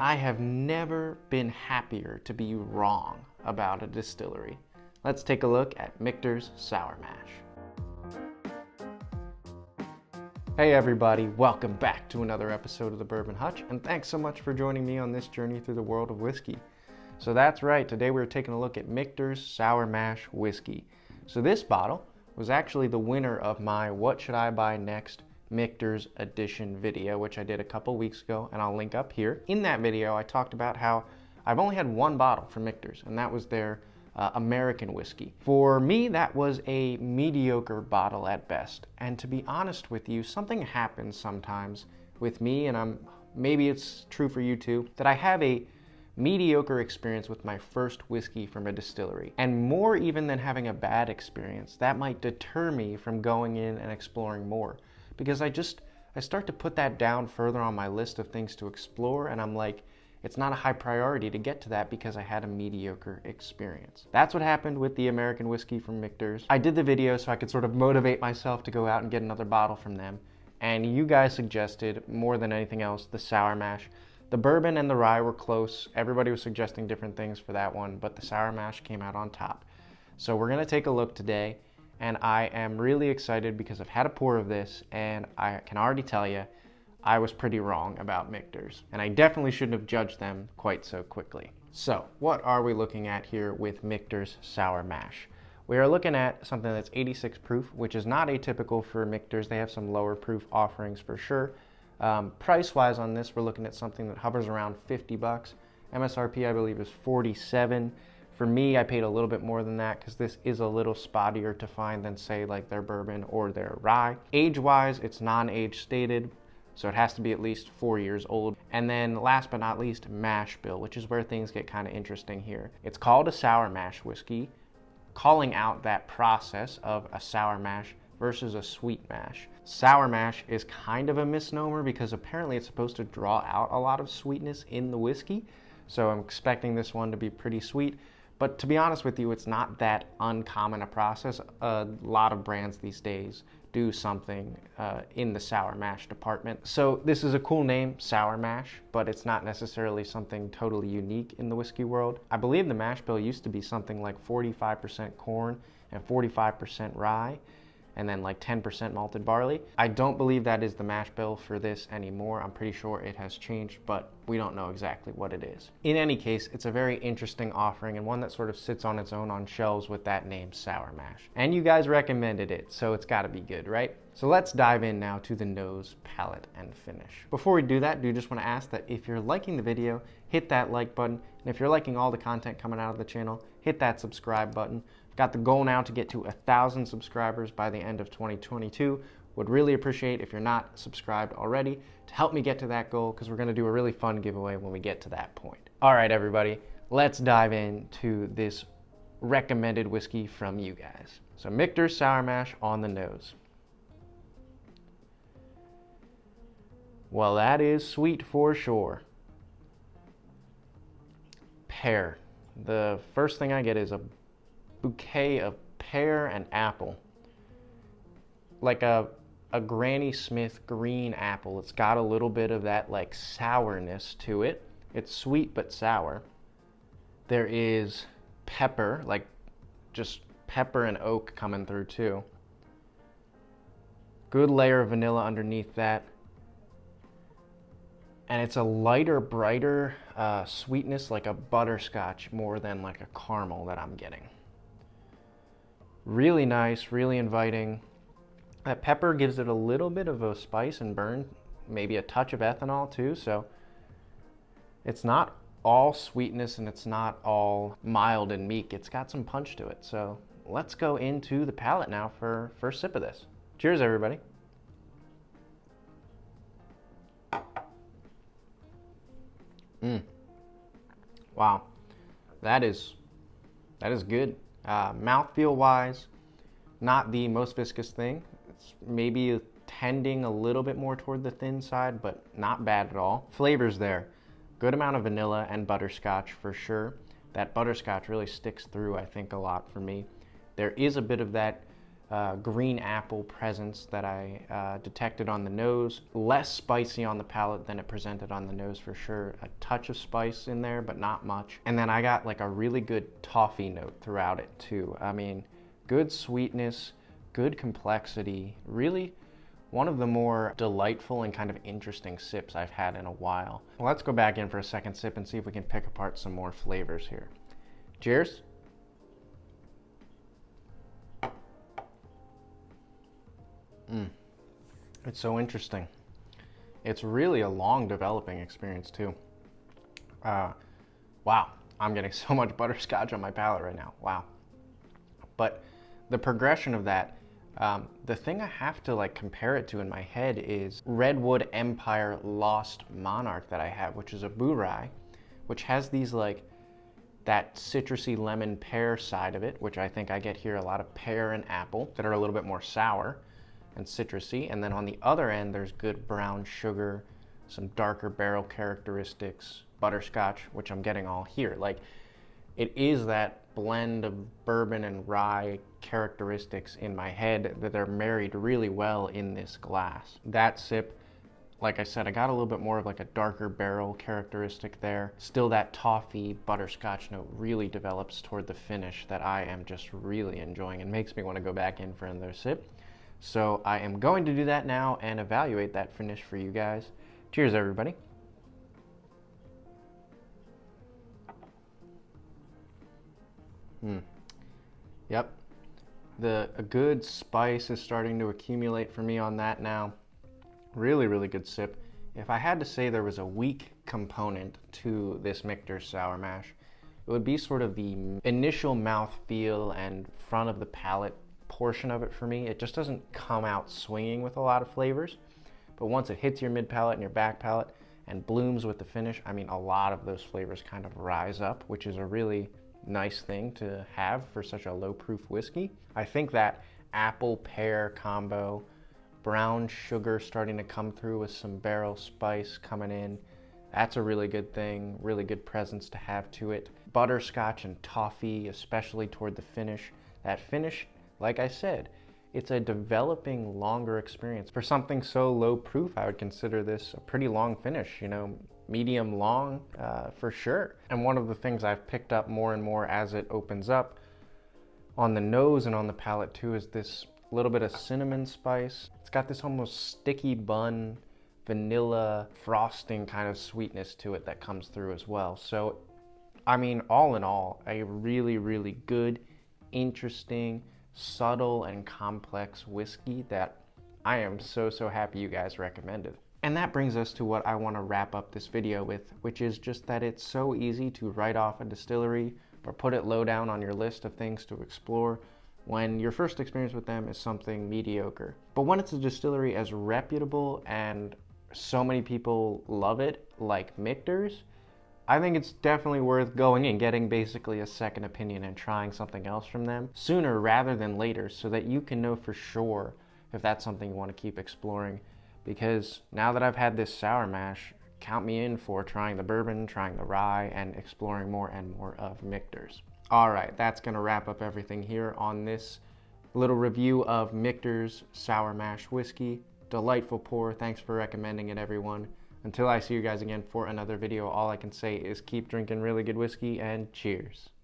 I have never been happier to be wrong about a distillery. Let's take a look at Michter's Sour Mash. Hey everybody, welcome back to another episode of the Bourbon Hutch, and thanks so much for joining me on this journey through the world of whiskey. So that's right, today we're taking a look at Michter's Sour Mash whiskey. So this bottle was actually the winner of my What Should I Buy Next Michter's Edition video, which I did a couple weeks ago, and I'll link up here. In that video, I talked about how I've only had one bottle from Michter's, and that was their American whiskey. For me, that was a mediocre bottle at best. And to be honest with you, something happens sometimes with me, and maybe it's true for you too, that I have a mediocre experience with my first whiskey from a distillery. And more even than having a bad experience, that might deter me from going in and exploring more. Because I start to put that down further on my list of things to explore, and I'm like, it's not a high priority to get to that because I had a mediocre experience. That's what happened with the American whiskey from Michter's. I did the video so I could sort of motivate myself to go out and get another bottle from them. And you guys suggested, more than anything else, the Sour Mash. The Bourbon and the Rye were close. Everybody was suggesting different things for that one, but the Sour Mash came out on top. So we're gonna take a look today, and I am really excited because I've had a pour of this, and I can already tell you, I was pretty wrong about Michter's, and I definitely shouldn't have judged them quite so quickly. So, what are we looking at here with Michter's Sour Mash? We are looking at something that's 86 proof, which is not atypical for Michter's. They have some lower proof offerings for sure. Price-wise on this, we're looking at something that hovers around 50 bucks. MSRP, I believe, is 47. For me, I paid a little bit more than that because this is a little spottier to find than, say, like their bourbon or their rye. Age-wise, it's non-age stated, so it has to be at least 4 years old. And then last but not least, mash bill, which is where things get kind of interesting here. It's called a sour mash whiskey, calling out that process of a sour mash versus a sweet mash. Sour mash is kind of a misnomer because apparently it's supposed to draw out a lot of sweetness in the whiskey. So I'm expecting this one to be pretty sweet. But to be honest with you, it's not that uncommon a process. A lot of brands these days do something in the sour mash department. So this is a cool name, sour mash, but it's not necessarily something totally unique in the whiskey world. I believe the mash bill used to be something like 45% corn and 45% rye, and then like 10% malted barley. I don't believe that is the mash bill for this anymore. I'm pretty sure it has changed, but we don't know exactly what it is. In any case, it's a very interesting offering and one that sort of sits on its own on shelves with that name, Sour Mash. And you guys recommended it, so it's gotta be good, right? So let's dive in now to the nose, palate, and finish. Before we do that, do just wanna ask that if you're liking the video, hit that like button, and if you're liking all the content coming out of the channel, hit that subscribe button. Got the goal now to get to 1,000 subscribers by the end of 2022. Would really appreciate if you're not subscribed already to help me get to that goal, because we're going to do a really fun giveaway when we get to that point. All right, everybody, let's dive into this recommended whiskey from you guys. So Michter's Sour Mash on the nose. Well, that is sweet for sure. Pear. The first thing I get is a bouquet of pear and apple, like a Granny Smith green apple. It's got a little bit of that like sourness to it. It's sweet but sour. There is pepper, like just pepper and oak coming through too. Good layer of vanilla underneath that. And it's a lighter, brighter sweetness, like a butterscotch more than like a caramel that I'm getting. Really nice, really inviting. That pepper gives it a little bit of a spice and burn, maybe a touch of ethanol too, so it's not all sweetness and it's not all mild and meek. It's got some punch to it. So let's go into the palate now for first sip of this. Cheers, everybody. Wow, that is good. Mouthfeel wise, not the most viscous thing. It's maybe tending a little bit more toward the thin side, but not bad at all. Flavors there. Good amount of vanilla and butterscotch for sure. That butterscotch really sticks through, I think, a lot for me. There is a bit of that green apple presence that I detected on the nose. Less spicy on the palate than it presented on the nose for sure. A touch of spice in there, but not much. And then I got like a really good toffee note throughout it too. I mean, good sweetness, good complexity, really one of the more delightful and kind of interesting sips I've had in a while. Well, let's go back in for a second sip and see if we can pick apart some more flavors here. Cheers. It's so interesting. It's really a long developing experience too. Wow, I'm getting so much butterscotch on my palate right now. Wow. But the progression of that, the thing I have to like compare it to in my head is Redwood Empire Lost Monarch that I have, which is a Bourbon Rye, which has these like that citrusy lemon pear side of it, which I think I get here a lot of pear and apple that are a little bit more sour and citrusy. And then on the other end, there's good brown sugar, some darker barrel characteristics, butterscotch, which I'm getting all here. Like, it is that blend of bourbon and rye characteristics in my head that are married really well in this glass. That sip, like I said, I got a little bit more of like a darker barrel characteristic there. Still that toffee butterscotch note really develops toward the finish that I am just really enjoying and makes me want to go back in for another sip. So I am going to do that now and evaluate that finish for you guys. Cheers, everybody. Yep. A good spice is starting to accumulate for me on that now. Really, really good sip. If I had to say there was a weak component to this Michter sour mash, it would be sort of the initial mouthfeel and front of the palate portion of it for me. It just doesn't come out swinging with a lot of flavors, but once it hits your mid palate and your back palate and blooms with the finish, I mean, a lot of those flavors kind of rise up, which is a really nice thing to have for such a low proof whiskey. I think that apple pear combo, brown sugar starting to come through with some barrel spice coming in, that's a really good thing, really good presence to have to it. Butterscotch and toffee, especially toward the finish. That finish, like I said, it's a developing longer experience. For something so low proof, I would consider this a pretty long finish, you know, medium long for sure. And one of the things I've picked up more and more as it opens up on the nose and on the palate too is this little bit of cinnamon spice. It's got this almost sticky bun, vanilla frosting kind of sweetness to it that comes through as well. So, I mean, all in all, a really, really good, interesting, subtle and complex whiskey that I am so happy you guys recommended. And that brings us to what I want to wrap up this video with, which is just that it's so easy to write off a distillery or put it low down on your list of things to explore when your first experience with them is something mediocre. But when it's a distillery as reputable and so many people love it, like Michter's, I think it's definitely worth going and getting basically a second opinion and trying something else from them sooner rather than later so that you can know for sure if that's something you want to keep exploring. Because now that I've had this sour mash, count me in for trying the bourbon, trying the rye, and exploring more and more of Michter's. All right, that's going to wrap up everything here on this little review of Michter's sour mash whiskey. Delightful pour. Thanks for recommending it, everyone. Until I see you guys again for another video, all I can say is keep drinking really good whiskey and cheers.